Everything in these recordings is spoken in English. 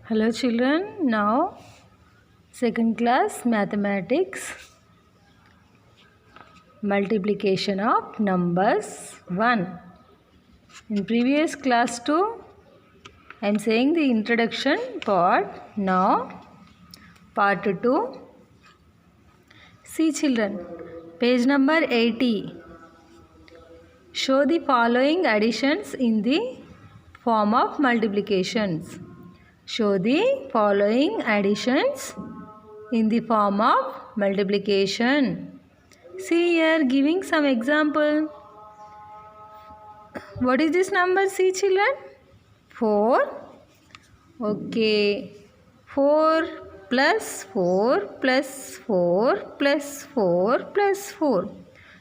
Hello children, now second class mathematics, multiplication of numbers 1. In previous class 2, I am saying the introduction part. Now part 2. See children, page number 80. Show the following additions in the form of multiplications. Show the following additions in the form of multiplication. See here, giving some example. What is this number? See children. 4. Okay. 4 plus 4 plus 4 plus 4 plus 4.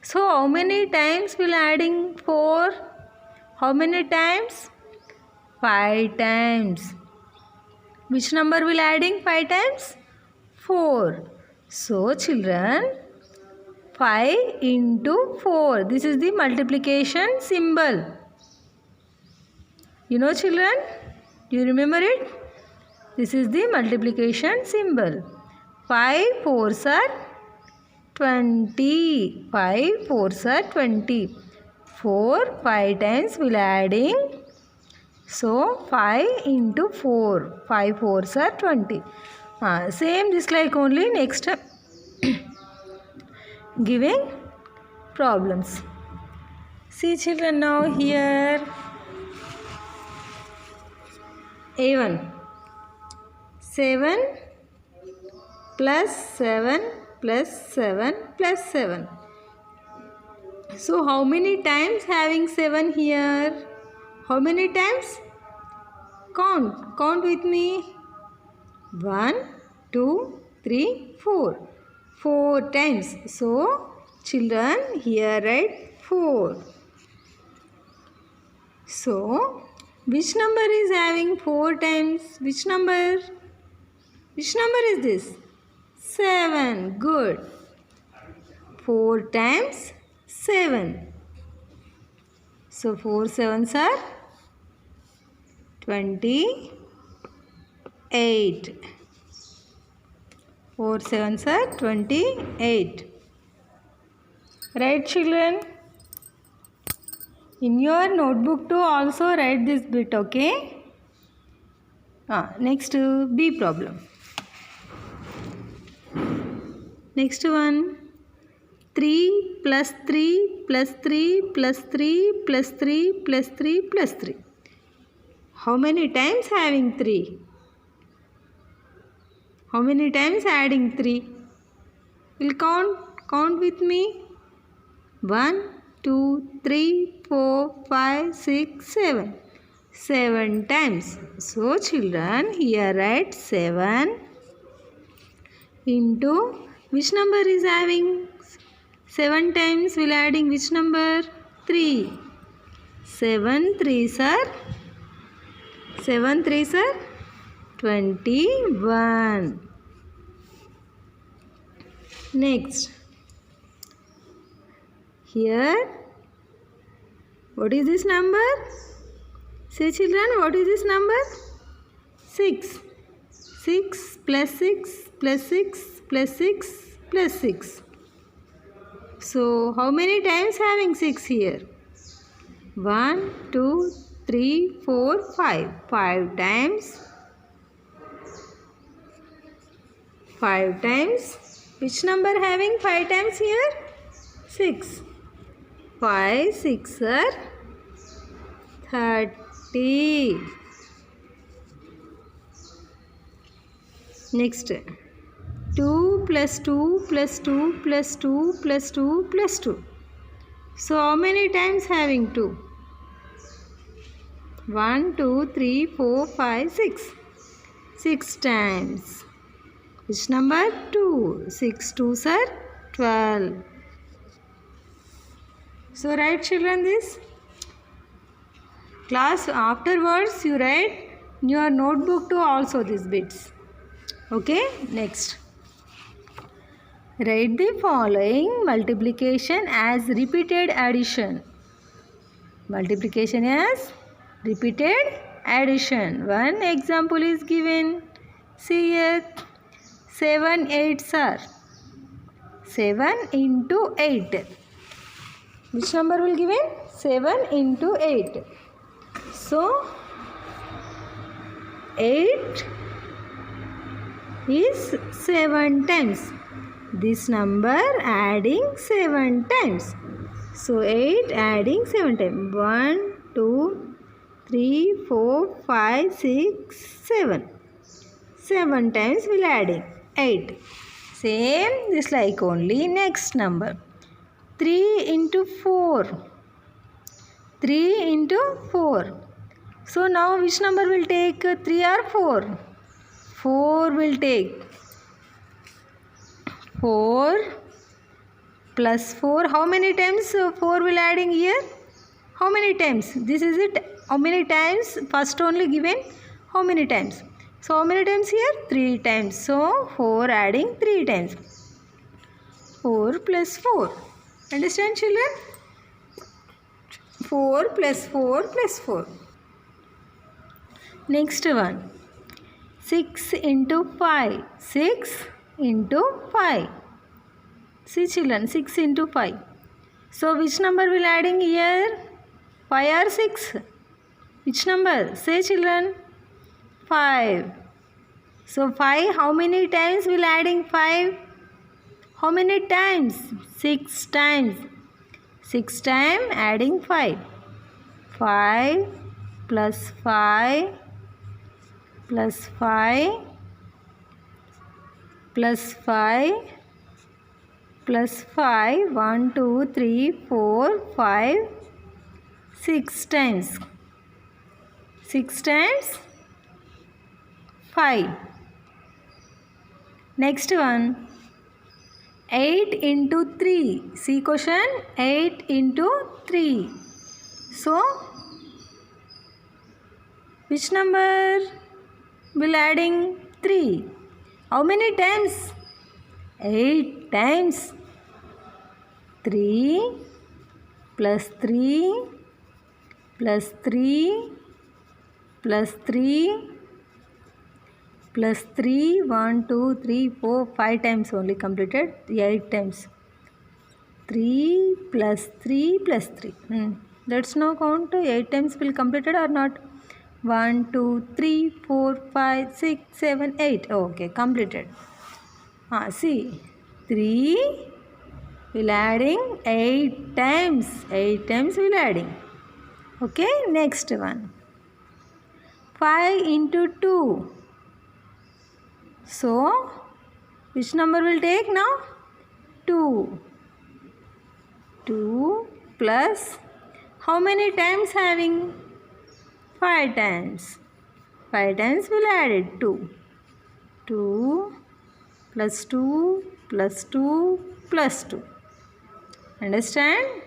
So how many times will adding 4? How many times? 5 times. Which number will adding 5 times? 4. So children, 5 into 4. This is the multiplication symbol. You know children? Do you remember it? This is the multiplication symbol. 5 4s are 20. 5 4s are 20. 4 5 times will adding. So 5 into 4. 5 4s are 20. Same just like only next giving problems. See children, now here A1. 7 plus 7 plus 7 plus 7. So how many times having 7 here? How many times? Count with me. 1, 2, 3, 4. 4 times. So children, here write 4. So which number is having 4 times? Which number? Which number is this? 7. Good. 4 times 7. So 4 7s are 28. 4 7s are 28. Right children? In your notebook too also write this bit, okay? Next B problem. Next one. 3 plus 3 plus 3 plus 3 plus 3 plus 3 plus 3. How many times having 3? How many times adding 3? Will count with me. 1, 2, 3, 4, 5, 6, 7. 7 times. So children, here write 7 into which number is having 7 times will adding which number? 3. 7 3s are 21. Next. Here, what is this number? Say children, what is this number? 6. 6 plus 6 plus 6 plus 6 plus 6. So, how many times having 6 here? 1, 2, 3, 4, 5. 5 times. 5 times. Which number having 5 times here? 6. 5 6 are 30. Next. 2 plus 2 plus 2 plus 2 plus 2 plus 2. So how many times having 2? 1, 2, 3, 4, 5, 6. 6 times. Which number? 2. 6 2s are 12. So write children this. Class afterwards you write in your notebook too also these bits. Okay, next. Write the following multiplication as repeated addition. Multiplication as repeated addition. One example is given. See here. 7 8s are 7 into 8. Which number will given? 7 into 8. So 8 is 7 times. This number adding 7 times. So 8 adding 7 times. 1, 2, 3, 4, 5, 6, 7. 7 times we'll adding 8. Same this like only next number. 3 into 4. 3 into 4. So now which number will take 3 or 4? 4 will take. 4 plus 4. How many times 4 will adding here? How many times? This is it. How many times? First only given. How many times? So how many times here? 3 times. So 4 adding 3 times. 4 plus 4. Understand, children? 4 plus 4 plus 4. Next one. 6 into 5. 6 into 5. See children, 6 into 5. So which number will adding here? 5 or 6? Which number? Say children. 5. So 5, how many times will adding 5? How many times? 6 times. 6 times adding 5. 5 plus 5 plus 5 plus 5 plus 5. 1, 2, 3, 4, 5. 6 times. 6 times 5. Next one. 8 into 3. See question. 8 into 3. So, which number will adding 3? How many times? 8 times. 3 plus 3 plus 3 plus 3 plus 3. 1, 2, 3, 4, 5 times only completed. 8 times. 3 plus 3 plus 3. Let's now count 8 times will completed or not. 1, 2, 3, 4, 5, 6, 7, 8. Okay, completed. See. 3 will adding 8 times. 8 times will adding. Okay, next one. 5 into 2. So, which number will take now? 2. 2 plus, how many times having? 5 times. 5 times will add it 2. 2 plus 2 plus 2 plus 2. Understand?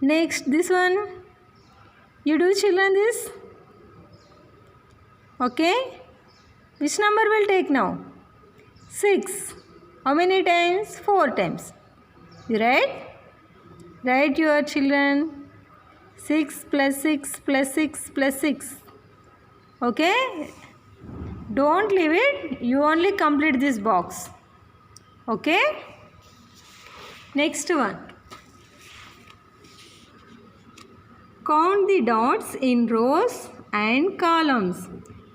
Next, this one. You do children this? Okay? Which number will take now? 6. How many times? 4 times. You write? Write your children. 6 plus 6 plus 6 plus 6. Okay? Don't leave it. You only complete this box. Okay? Next one. Count the dots in rows and columns.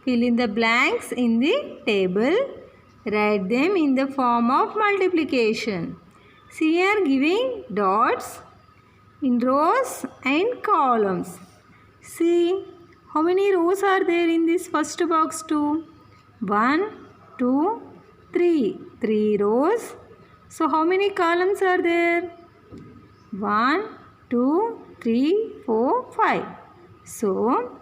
Fill in the blanks in the table. Write them in the form of multiplication. See here giving dots in rows and columns. See how many rows are there in this first box? 2. 1, 2, 3. 3 rows. So how many columns are there? 1, 2, 3, 4, 5. So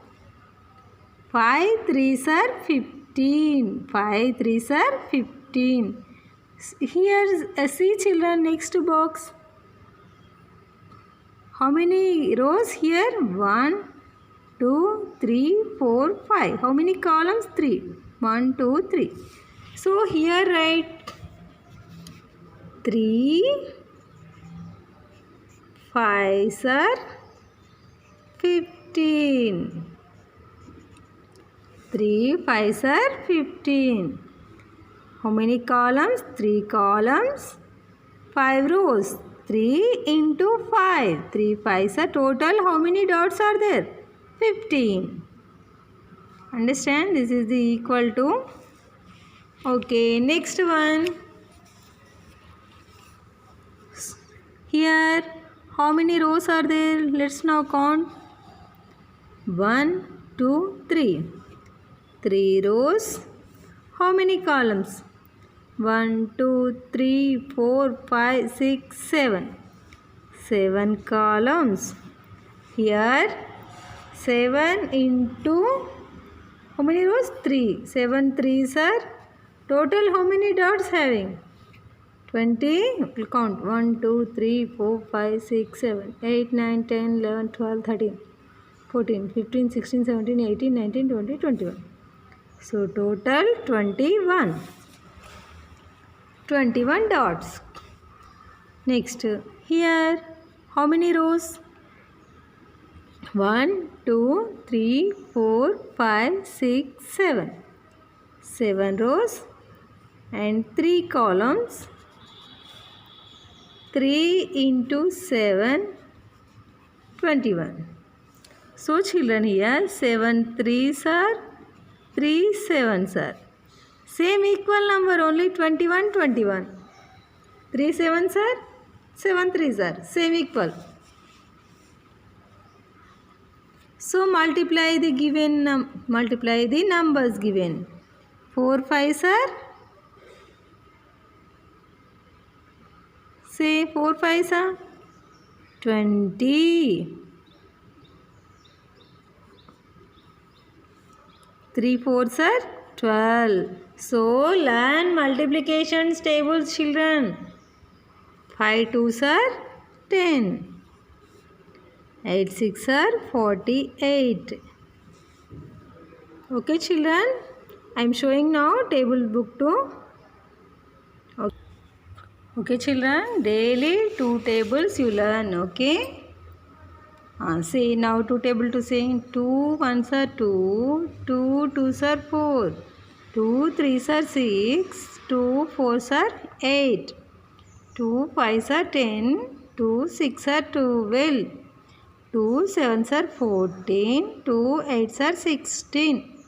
5 3s are 15. 5 3s are 15. Here see children, next box. How many rows here? 1, 2, 3, 4, 5. How many columns? 3. 1, 2, 3. So here write 3 5s are 15. 3 5s are 15. How many columns? 3 columns, 5 rows. 3 into 5. 3 5s are total. How many dots are there? 15. Understand? This is the equal to. Okay, next one. Here, how many rows are there? Let's now count. 1, 2, 3. 3 rows. How many columns? 1, 2, 3, 4, 5, 6, 7. 7 columns. Here, 7 into how many rows? 3. 7 3s are total. How many dots having? 20. We'll count. 1, 2, 3, 4, 5, 6, 7, 8, 9, 10, 11, 12, 13, 14, 15, 16, 17, 18, 19, 20, 21. So total 21. 21 dots. Next, here how many rows? 1, 2, 3, 4, 5, 6, 7. 7 rows and 3 columns. 3 into 7, 21. So children, here 7 3s are 3 7s are. Same equal number, only 21 21. 3 7s are 7 3s are. Same equal. So multiply the numbers given. 4 5s are. Say 4 5s are 20. 3 4s are 12. So learn multiplication tables, children. 5 2s are 10. 8 6 are 48. Okay children, I am showing now table book 2. Okay children, daily 2 tables you learn. Okay. Say now 2 table to say 2 1s are 2, 2 2s are 4, 2 3s are 6, 2 4s are 8, 2 5s are 10, 2 6 are 12, 2 7s are 14, 2 8s are 16,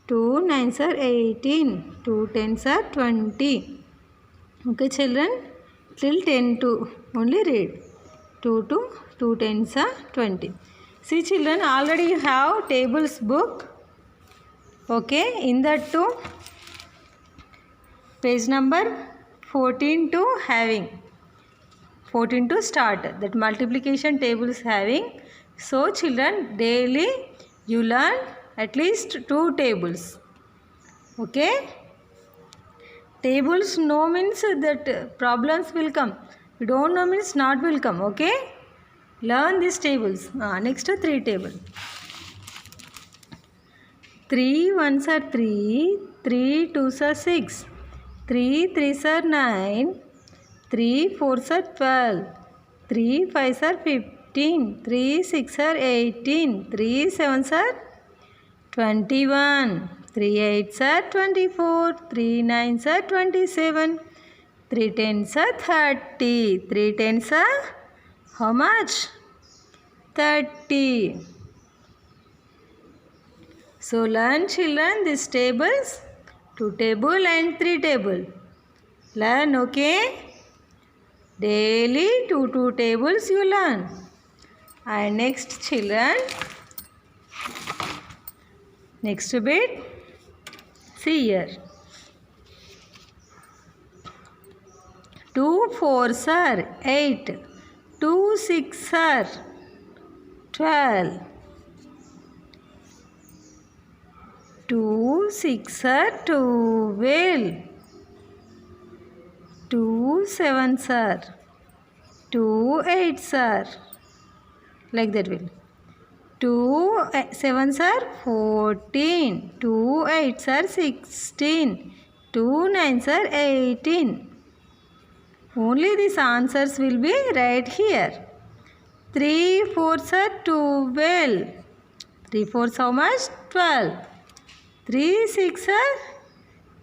2 9s are 18, 2 10s are 20. Okay children, till 10 to only read. 2 to 2 10s are 20. See children, already you have tables book. Okay, in that too page number 14 to having. 14 to start. That multiplication table is having. So children, daily you learn at least 2 tables. Okay. Tables know means that problems will come. You don't know means not will come. Okay. Learn these tables. Next 3 table. 3 1s are 3, 3 2s are 6, 3 3s are 9, 3 4s are 12, 3 5s are 15, 3 6 are 18, 3 7s are 21, 3 8s are 24, 3 9s are 27, 3 10s are 30, 3 10s are how much? 30. So learn children these tables, 2 table and 3 table. Learn, okay? Daily 2 tables you learn. And next children, next bit, see here. 2 4s are 8, 2 6 are 12, 2 6 are 12, 2 7s are, 2 8s are, like that will. 2 7s are 14, 2 8s are 16, 2 9s are 18. Only these answers will be right here. 3 4s are 12. 3 4s how much? 12. 3 6 are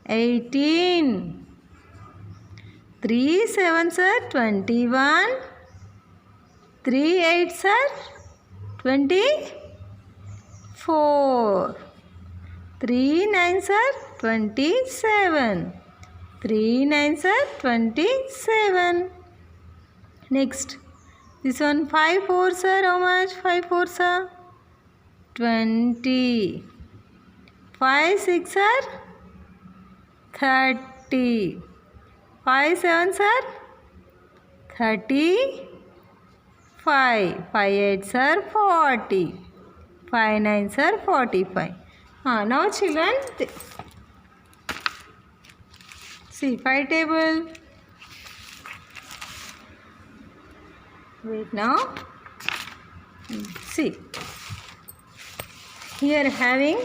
18. 3 7s are 21. 3 8s are 24. 3 9s are 27. 3 9s are 27. Next, this one 5 4s are how much? 5 4s are 20. 5 6 are 30. 5 7s are 35. 5 8s are 40. 5 9s are 45. Now children, see 5 table. Wait now. See. Here having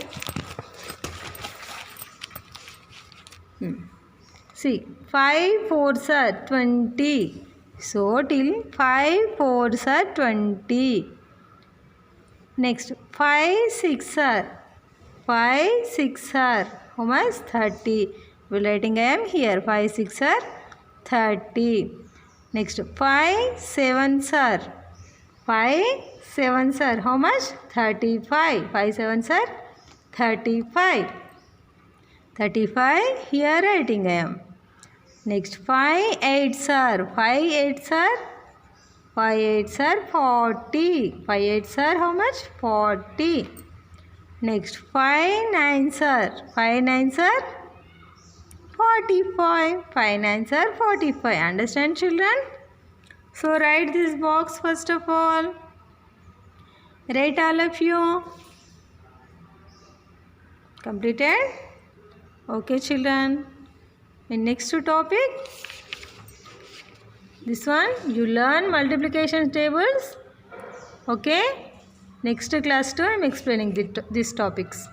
see 5 4s are 20. So till 5 4s are 20. Next 5 6 are how much? 30. Well, writing I am here. 5 6 are 30. Next 5 7s are how much? 35. 5 7s are 35. 35 here writing I am. Next 5 8s are 40. 5 8s are how much? 40. Next 5 9s are 45. 5 9s are 45. Understand children? So write this box first of all. Write all of you. Completed? Okay children. In next topic, this one you learn multiplication tables. Okay. Next class too I am explaining these topics.